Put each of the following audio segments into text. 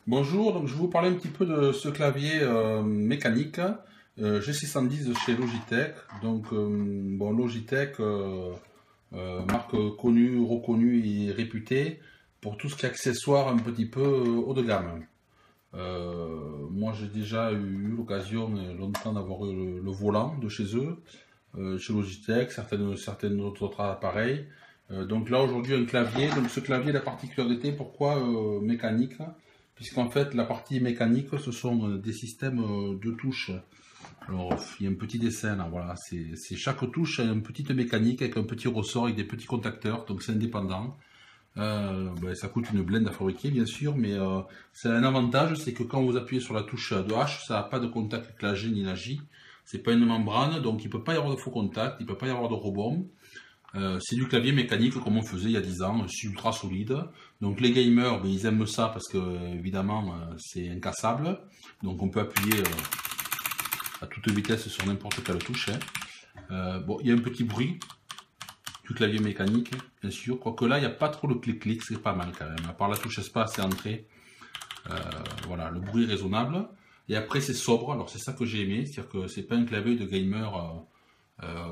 Bonjour, donc je vais vous parler un petit peu de ce clavier mécanique G610 de chez Logitech. Donc bon, Logitech, marque connue, reconnue et réputée pour tout ce qui est accessoire un petit peu haut de gamme. Moi j'ai déjà eu l'occasion longtemps d'avoir eu le volant de chez eux, chez Logitech, certaines autres appareils. Donc là aujourd'hui un clavier, donc ce clavier la particularité, pourquoi mécanique? Puisqu'en fait la partie mécanique ce sont des systèmes de touches. Alors il y a un petit dessin là, voilà, c'est chaque touche a une petite mécanique avec un petit ressort avec des petits contacteurs, donc c'est indépendant. Ça coûte une blinde à fabriquer bien sûr, mais c'est un avantage, c'est que quand vous appuyez sur la touche de H, ça n'a pas de contact avec la G ni la J. C'est pas une membrane, donc il peut pas y avoir de faux contact, il peut pas y avoir de rebond. C'est du clavier mécanique comme on faisait il y a 10 ans, c'est ultra solide. Donc les gamers, ben, ils aiment ça parce que évidemment c'est incassable. Donc on peut appuyer à toute vitesse sur n'importe quelle touche. Bon, il y a un petit bruit du clavier mécanique, bien sûr. Quoique là, il n'y a pas trop le clic-clic, c'est pas mal quand même. À part la touche espace et entrée, voilà, le bruit est raisonnable. Et après, c'est sobre. Alors c'est ça que j'ai aimé, c'est-à-dire que c'est pas un clavier de gamer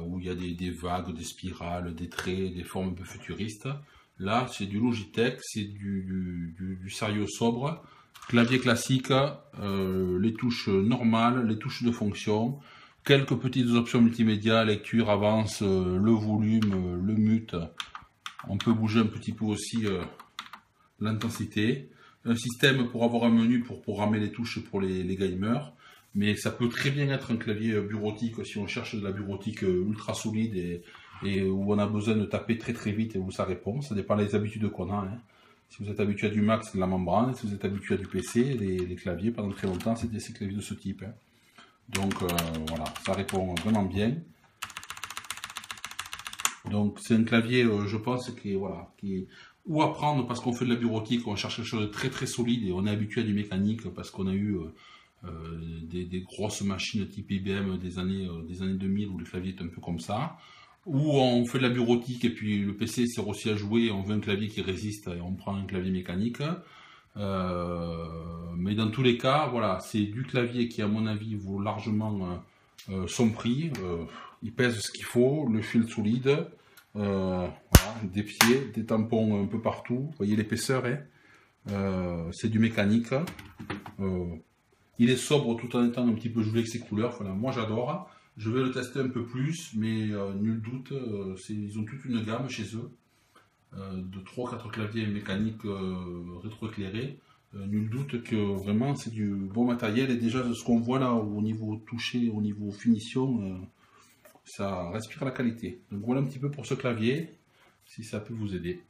où il y a des vagues, des spirales, des traits, des formes un peu futuristes. Là, c'est du Logitech, c'est du sérieux sobre. Clavier classique, les touches normales, les touches de fonction, quelques petites options multimédia, lecture, avance, le volume, le mute. On peut bouger un petit peu aussi l'intensité. Un système pour avoir un menu pour programmer les touches pour les gamers. Mais ça peut très bien être un clavier bureautique si on cherche de la bureautique ultra solide et où on a besoin de taper très très vite et où ça répond. Ça dépend des habitudes qu'on a. Hein. Si vous êtes habitué à du Mac, c'est de la membrane. Si vous êtes habitué à du PC, les claviers pendant très longtemps, c'était ces claviers de ce type. Hein. Donc voilà, ça répond vraiment bien. Donc c'est un clavier, je pense, qui est ou à prendre parce qu'on fait de la bureautique, on cherche quelque chose de très très solide et on est habitué à du mécanique parce qu'on a eu des grosses machines type IBM des années 2000 où le clavier est un peu comme ça. Ou on fait de la bureautique et puis le PC sert aussi à jouer, on veut un clavier qui résiste et on prend un clavier mécanique. Mais dans tous les cas, voilà, c'est du clavier qui à mon avis vaut largement son prix. Il pèse ce qu'il faut, le fil solide, voilà, des pieds, des tampons un peu partout. Vous voyez l'épaisseur, hein. C'est du mécanique. Il est sobre tout en étant un petit peu joué avec ses couleurs. Voilà, moi j'adore. Je vais le tester un peu plus, mais nul doute, ils ont toute une gamme chez eux de 3-4 claviers mécaniques rétroéclairés. Nul doute que vraiment c'est du bon matériel et déjà de ce qu'on voit là au niveau touché, au niveau finition, ça respire la qualité. Donc voilà un petit peu pour ce clavier, si ça peut vous aider.